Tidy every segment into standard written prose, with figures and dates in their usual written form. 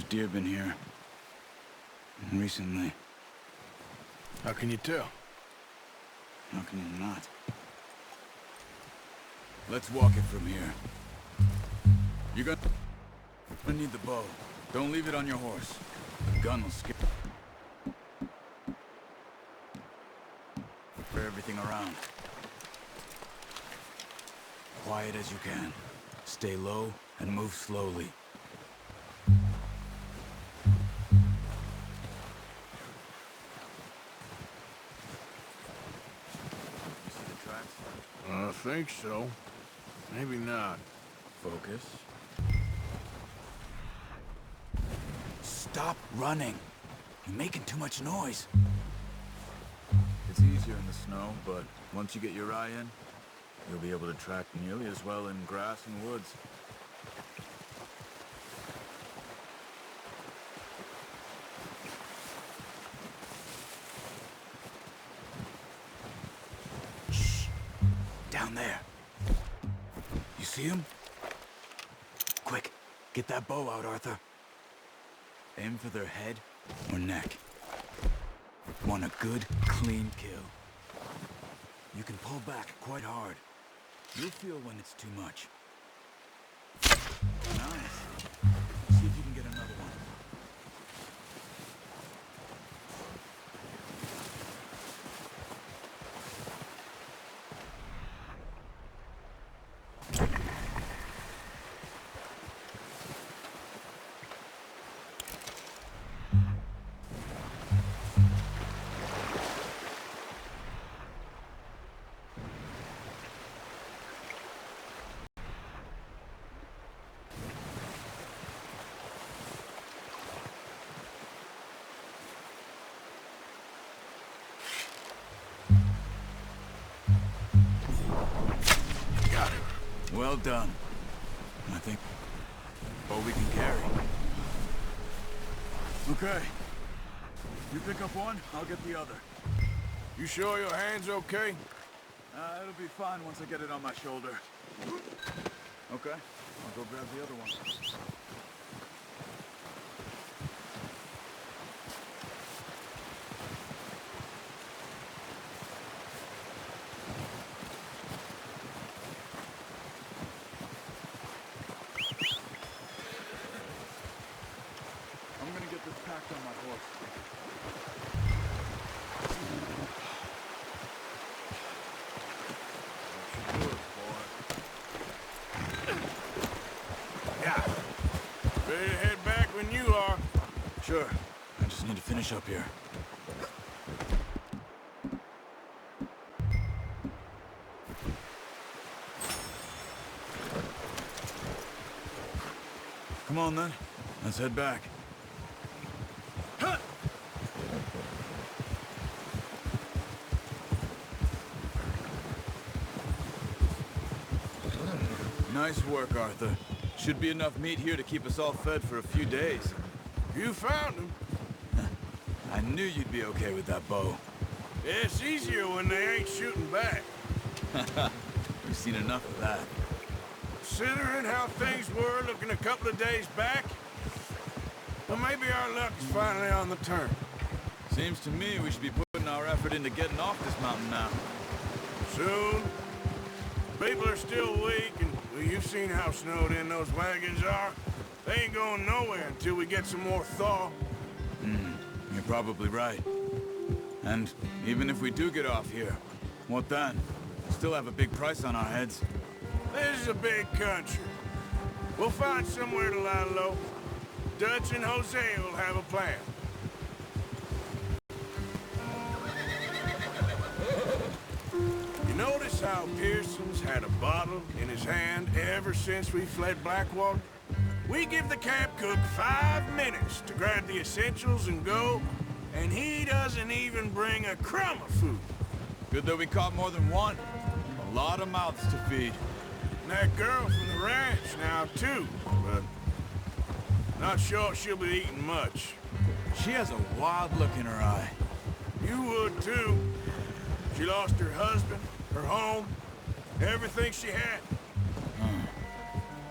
deer been here. Recently. How can you tell? How can you not? Let's walk it from here. You're gonna need the bow. Don't leave it on your horse. The gun will scare everything around. Quiet as you can. Stay low and move slowly. You see the tracks? I think so. Maybe not. Focus. Stop running. You're making too much noise. It's easier in the snow, but once you get your eye in, you'll be able to track nearly as well in grass and woods. Shh. Down there. You see him? Quick, get that bow out, Arthur. Aim for their head or neck. Want a good, clean kill. You can pull back quite hard. You'll feel when it's too much. Nice. See if you can get another one. Well done. I think all we can carry. Okay. You pick up one, I'll get the other. You sure your hand's okay? It'll be fine once I get it on my shoulder. Okay, I'll go grab the other one. I'm gonna get this packed on my horse. Yeah. Ready to head back when you are. Sure. I just need to finish up here. Come on then. Let's head back. Nice work, Arthur. Should be enough meat here to keep us all fed for a few days. You found him. I knew you'd be okay with that bow. It's easier when they ain't shooting back. We've seen enough of that. Considering how things were looking a couple of days back, well, maybe our luck is finally on the turn. Seems to me we should be putting our effort into getting off this mountain now. Soon. People are still weak, and well, you've seen how snowed in those wagons are. They ain't going nowhere until we get some more thaw. You're probably right. And even if we do get off here, what then? Still have a big price on our heads. This is a big country. We'll find somewhere to lie low. Dutch and Hosea will have a plan. You notice how Pearson's had a bottle in his hand ever since we fled Blackwater? We give the camp cook 5 minutes to grab the essentials and go, and he doesn't even bring a crumb of food. Good that we caught more than one. A lot of mouths to feed. And that girl from the ranch now, too, but not sure she'll be eating much. She has a wild look in her eye. You would, too. She lost her husband, her home, everything she had.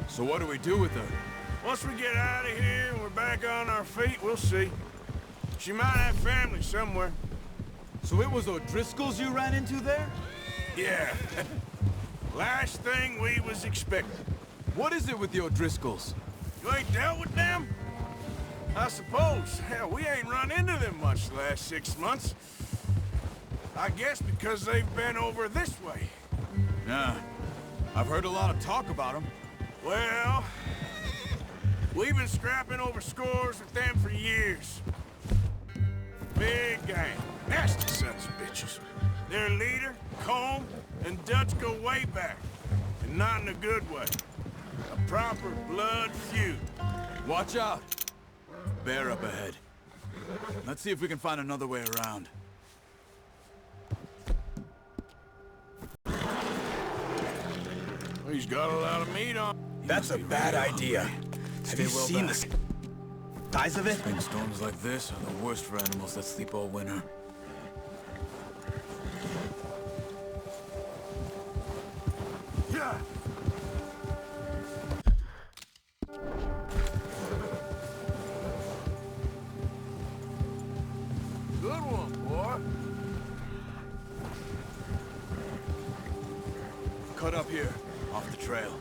So what do we do with her? Once we get out of here and we're back on our feet, we'll see. She might have family somewhere. So it was O'Driscolls you ran into there? Yeah. Last thing we was expecting. What is it with the O'Driscolls? You ain't dealt with them? I suppose. Hell, we ain't run into them much the last 6 months. I guess because they've been over this way. Yeah. I've heard a lot of talk about them. Well, we've been scrapping over scores with them for years. Big gang. Nasty sons of bitches. Their leader, Colm, and Dutch go way back. And not in a good way. A proper blood feud. Watch out. Bear up ahead. Let's see if we can find another way around. He's got a lot of meat on. That's a bad idea. Have you seen the size of it? Spring storms like this are the worst for animals that sleep all winter. Yeah. Good one, boy. Cut up here, off the trail.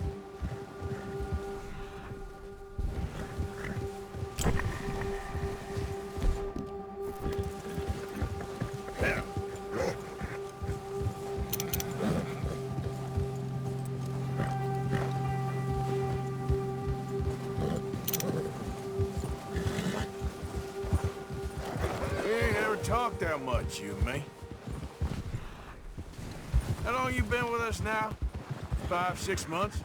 We ain't ever talked that much, you and me. How long you been with us now? 5, 6 months?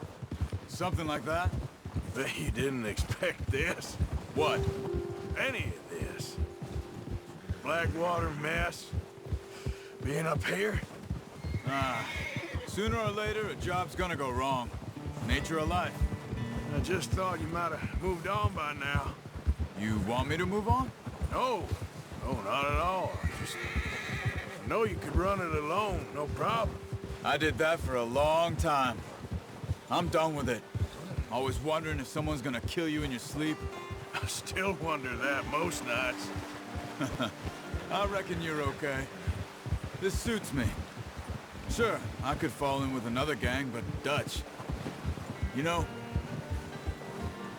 Something like that? Bet you didn't expect this. What? Any of this. Blackwater mess. Being up here? Sooner or later, a job's gonna go wrong. Nature of life. I just thought you might have moved on by now. You want me to move on? No. No, not at all. I know you could run it alone, no problem. I did that for a long time. I'm done with it. Always wondering if someone's gonna kill you in your sleep. I still wonder that most nights. I reckon you're okay. This suits me. Sure, I could fall in with another gang, but Dutch... You know,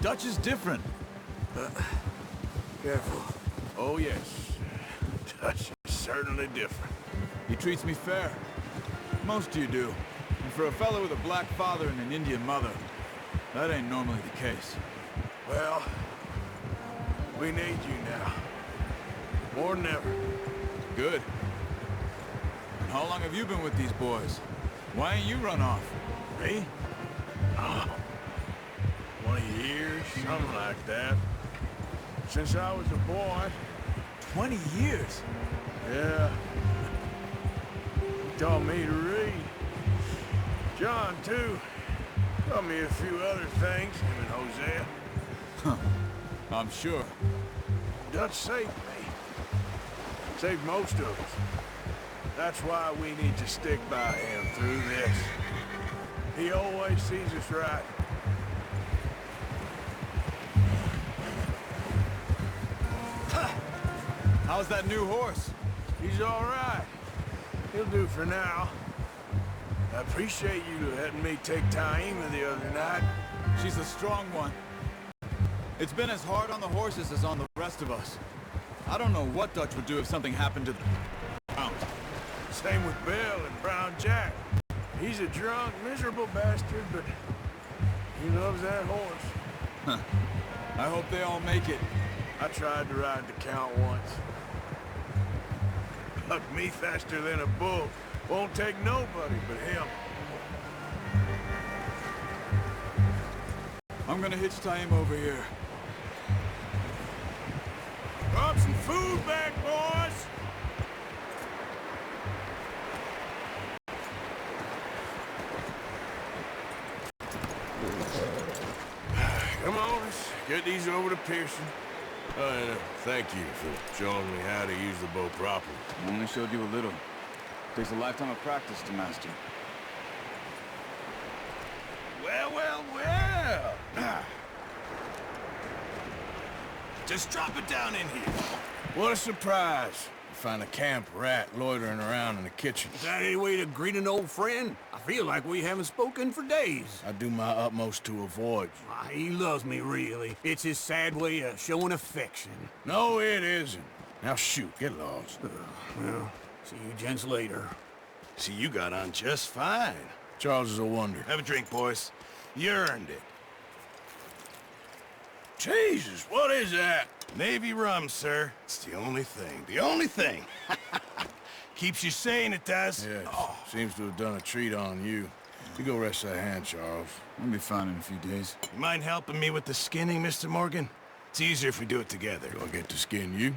Dutch is different. Careful. Oh, yes. Dutch is certainly different. He treats me fair. Most of you do. And for a fellow with a black father and an Indian mother, that ain't normally the case. Well, we need you now. More than ever. Good. And how long have you been with these boys? Why ain't you run off? Me? Oh, 20 years, something like that. Since I was a boy. 20 years? Yeah. He taught me to read. John, too. Taught me a few other things, him and Hosea. Huh. I'm sure. Dutch saved me. Saved most of us. That's why we need to stick by him through this. He always sees us right. How's that new horse? He's all right. He'll do for now. I appreciate you letting me take Taima the other night. She's a strong one. It's been as hard on the horses as on the rest of us. I don't know what Dutch would do if something happened to the... Same with Bill and Brown Jack. He's a drunk, miserable bastard, but he loves that horse. Huh. I hope they all make it. I tried to ride the Count once. Bucked me faster than a bull. Won't take nobody but him. I'm gonna hitch Taima over here. Brought some food back, boys! Come on, let's get these over to Pearson. And thank you for showing me how to use the bow properly. I only showed you a little. Takes a lifetime of practice to master. Well, well, well! Just drop it down in here. What a surprise. You find a camp rat loitering around in the kitchen. Is that any way to greet an old friend? I feel like we haven't spoken for days. I do my utmost to avoid you. Ah, he loves me, really. It's his sad way of showing affection. No, it isn't. Now shoot, get lost. Well, see you gents later. See, you got on just fine. Charles is a wonder. Have a drink, boys. You earned it. Jesus, what is that? Navy rum, sir. It's the only thing. The only thing. Keeps you sane, it does. Yes, seems to have done a treat on you. You go rest that hand, Charles. I'll be fine in a few days. You mind helping me with the skinning, Mr. Morgan? It's easier if we do it together. Do I get to skin you?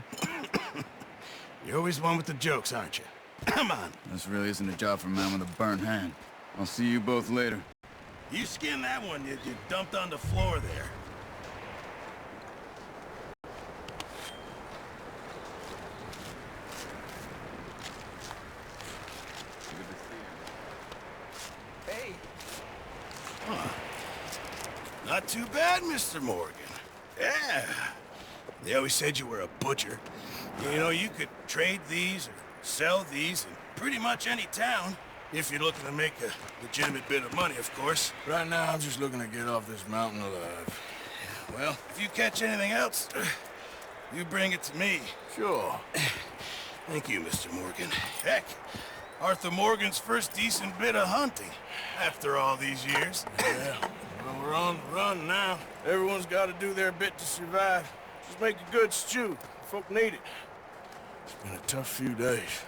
You're always one with the jokes, aren't you? Come on. This really isn't a job for a man with a burnt hand. I'll see you both later. You skin that one you dumped on the floor there. Not too bad, Mr. Morgan. Yeah. They always said you were a butcher. You know, you could trade these or sell these in pretty much any town. If you're looking to make a legitimate bit of money, of course. Right now, I'm just looking to get off this mountain alive. Well, if you catch anything else, you bring it to me. Sure. Thank you, Mr. Morgan. Heck, Arthur Morgan's first decent bit of hunting after all these years. Yeah, well, we're on the run now. Everyone's got to do their bit to survive. Just make a good stew. Folk need it. It's been a tough few days.